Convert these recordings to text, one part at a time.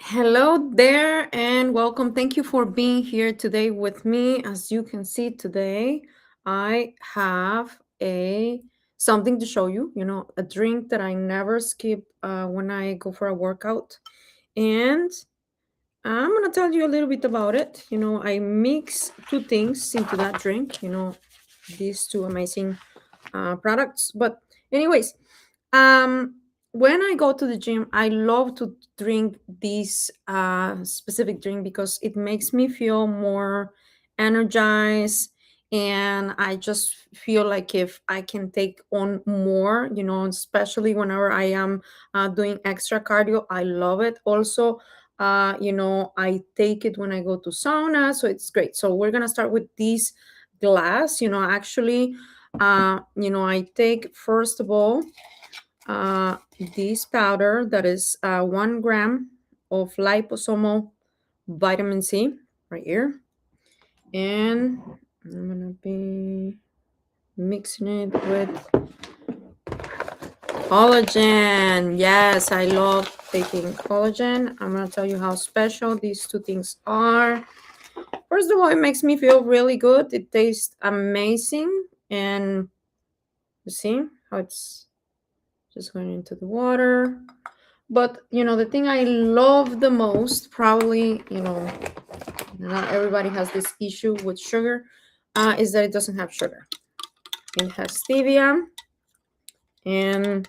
Hello there and welcome. Thank you for being here today with me. As you can see today, I have a something to show you, a drink that I never skip when I go for a workout. And I'm going to tell you a little bit about it. I mix two things into that drink, these two amazing products. But anyways, um, when I go to the gym, I love to drink this specific drink because it makes me feel more energized. And I just feel like if I can take on more, especially whenever I am doing extra cardio, I love it. Also, I take it when I go to sauna, so it's great. So we're gonna start with this glass. Actually, I take first of all this powder that is 1 gram of liposomal vitamin C right here. And I'm gonna be mixing it with collagen. Yes, I love taking collagen. I'm gonna tell you how special these two things are. First of all, it makes me feel really good. It tastes amazing. And you see how it's just going into the water. But the thing I love the most, probably, not everybody has this issue with sugar, is that it doesn't have sugar. It has stevia, and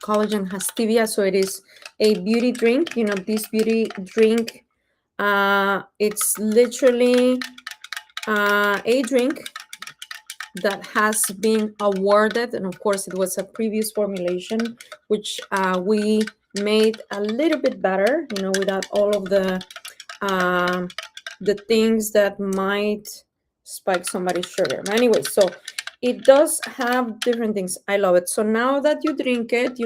collagen has stevia, so it is a beauty drink. This beauty drink, it's literally a drink that has been awarded, and of course it was a previous formulation which we made a little bit better, without all of the things that might spike somebody's sugar. Anyway, so it does have different things. I love it. So now that you drink it,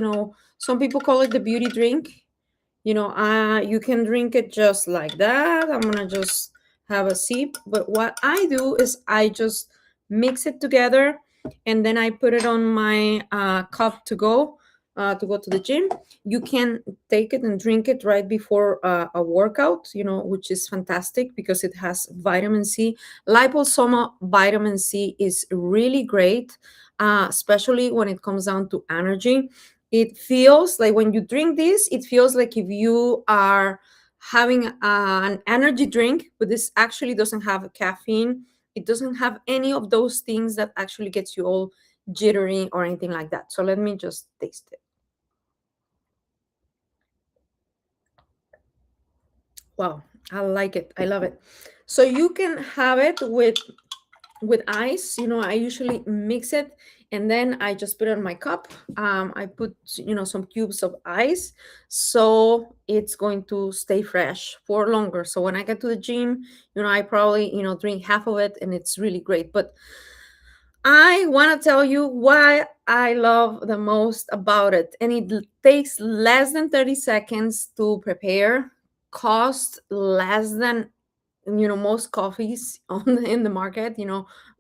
some people call it the beauty drink. You can drink it just like that. I'm gonna just have a sip, but what I do is I just mix it together, and then I put it on my cup to go to the gym. You can take it and drink it right before a workout, which is fantastic because it has vitamin C. Liposomal vitamin C is really great, especially when it comes down to energy. It feels like when you drink this, it feels like if you are having an energy drink, but this actually doesn't have caffeine. It doesn't have any of those things that actually gets you all jittery or anything like that. So let me just taste it. Wow, I like it. I love it. So you can have it with ice. I usually mix it, and then I just put it in my cup. I put some cubes of ice, so it's going to stay fresh for longer. So when I get to the gym, I probably drink half of it, and it's really great. But I want to tell you why I love the most about it. And it takes less than 30 seconds to prepare, cost less than most coffees in the market.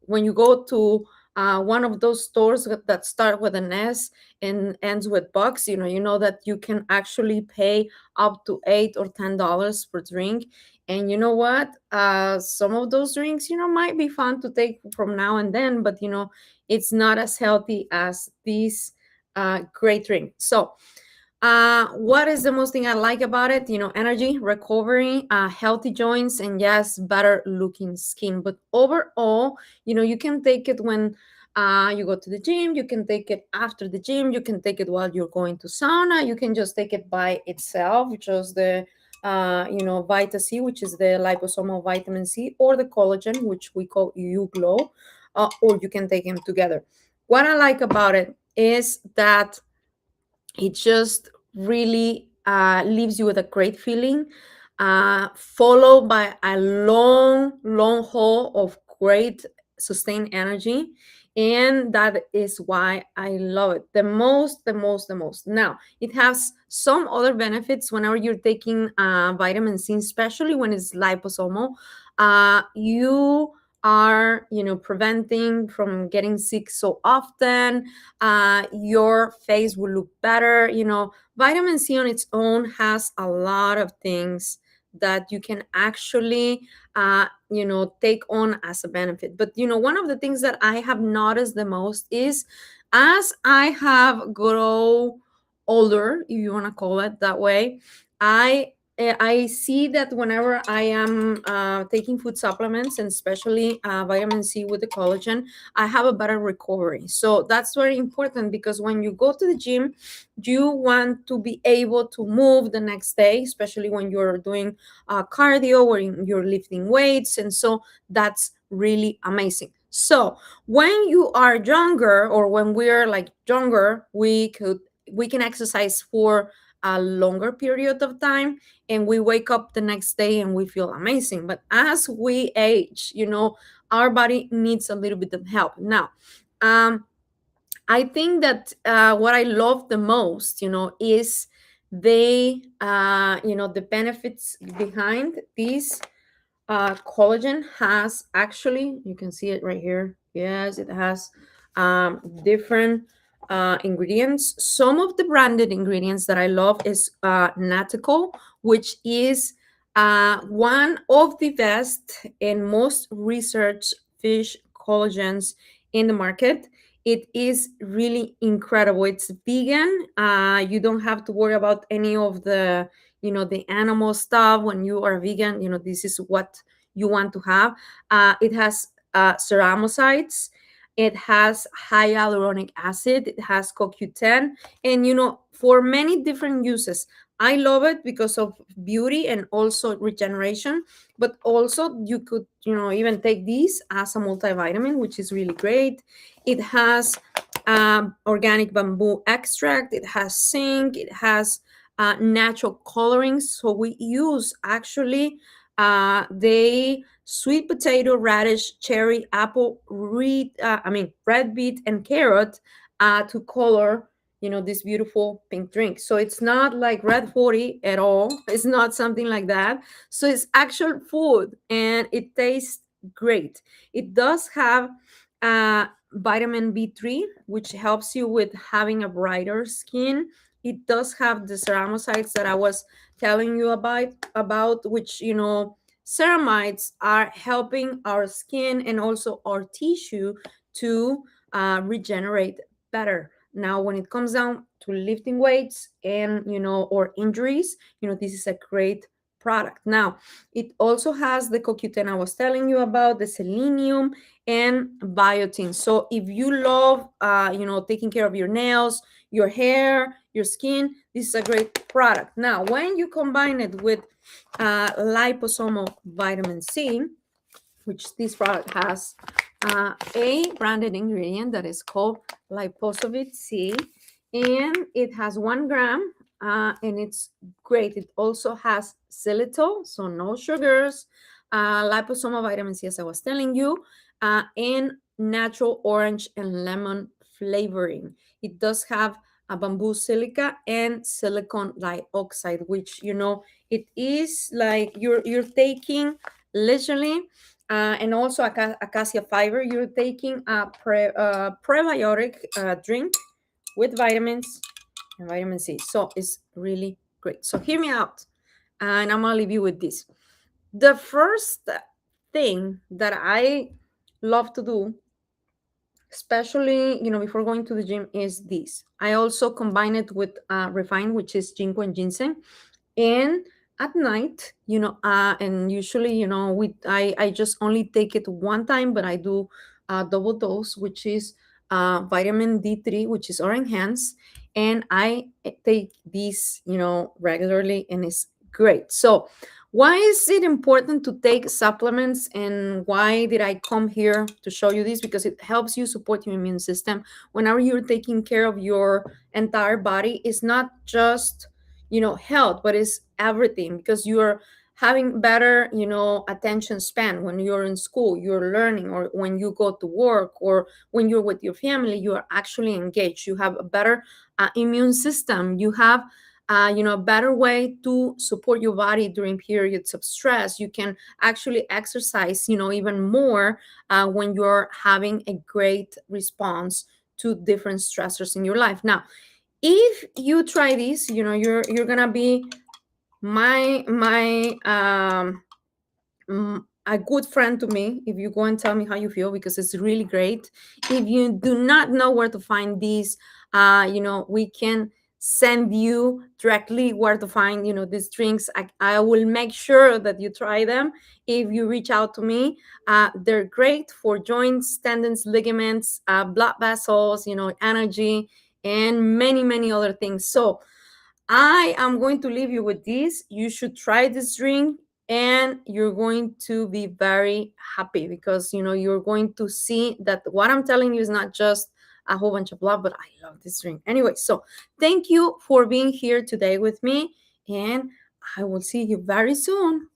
When you go to one of those stores that start with an S and ends with bucks, you know that you can actually pay up to $8 or $10 per drink. And you know what, some of those drinks might be fun to take from now and then, but it's not as healthy as this great drink. So what is the most thing I like about it? Energy, recovery, healthy joints, and yes, better looking skin. But overall, you can take it when you go to the gym. You can take it after the gym. You can take it while you're going to sauna. You can just take it by itself, which is the Vita C, which is the liposomal vitamin C, or the collagen, which we call U Glow, or you can take them together. What I like about it is that it just really leaves you with a great feeling, followed by a long haul of great sustained energy. And that is why I love it the most. Now, it has some other benefits whenever you're taking vitamin C, especially when it's liposomal. You are, preventing from getting sick so often. Your face will look better. Vitamin C on its own has a lot of things that you can actually take on as a benefit. But one of the things that I have noticed the most is, as I have grown older, if you want to call it that way, I see that whenever I am taking food supplements, and especially vitamin C with the collagen, I have a better recovery. So that's very important, because when you go to the gym, you want to be able to move the next day, especially when you're doing cardio or you're lifting weights. And so that's really amazing. So when you are younger, or when we're like younger, we can exercise for a longer period of time, and we wake up the next day and we feel amazing. But as we age, our body needs a little bit of help. Now, I think that what I love the most, is the benefits behind these. Collagen has, actually, you can see it right here. Yes, it has different ingredients. Some of the branded ingredients that I love is Natico, which is one of the best and most researched fish collagens in the market. It is really incredible. It's vegan. You don't have to worry about any of the animal stuff. When you are vegan, this is what you want to have. It has ceramosites, it has hyaluronic acid, it has CoQ10, and for many different uses. I love it because of beauty and also regeneration. But also you could even take these as a multivitamin, which is really great. It has organic bamboo extract, it has zinc, it has natural colorings. So we use, actually, the sweet potato, radish, cherry, apple, red beet, and carrot to color this beautiful pink drink. So it's not like red 40 at all. It's not something like that. So it's actual food, and it tastes great. It does have vitamin B3, which helps you with having a brighter skin. It does have the ceramosites that I was telling you about, which ceramides are helping our skin and also our tissue to regenerate better. Now, when it comes down to lifting weights and or injuries, this is a great product. Now, it also has the CoQ10 I was telling you about, the selenium, and biotin. So if you love taking care of your nails, your hair, your skin, this is a great product. Now, when you combine it with liposomal vitamin C, which this product has a branded ingredient that is called liposovit C, and it has 1 gram, and it's great. It also has xylitol, so no sugars, liposomal vitamin C, as I was telling you, and natural orange and lemon flavoring. It does have a bamboo silica and silicon dioxide, which it is like you're taking literally, and also acacia fiber. You're taking a prebiotic drink with vitamins and vitamin C. So it's really great. So hear me out, and I'm gonna leave you with this. The first thing that I love to do, especially before going to the gym, is this. I also combine it with refined, which is ginkgo and ginseng. And at night, and usually, I just only take it one time, but I do double dose, which is vitamin D3, which is or enhanced. And I take these regularly, and it's great. So why is it important to take supplements, and why did I come here to show you this? Because it helps you support your immune system whenever you're taking care of your entire body. It's not just health, but it's everything, because you're having better attention span. When you're in school, you're learning, or when you go to work, or when you're with your family, you are actually engaged. You have a better immune system. You have a better way to support your body during periods of stress. You can actually exercise, even more when you're having a great response to different stressors in your life. Now, if you try this, you're gonna be my a good friend to me if you go and tell me how you feel, because it's really great. If you do not know where to find these, we can send you directly where to find these drinks. I will make sure that you try them if you reach out to me. They're great for joints, tendons, ligaments, blood vessels, energy, and many many other things. So I am going to leave you with this. You should try this drink, and you're going to be very happy, because you're going to see that what I'm telling you is not just a whole bunch of love, but I love this drink. Anyway, so thank you for being here today with me, and I will see you very soon.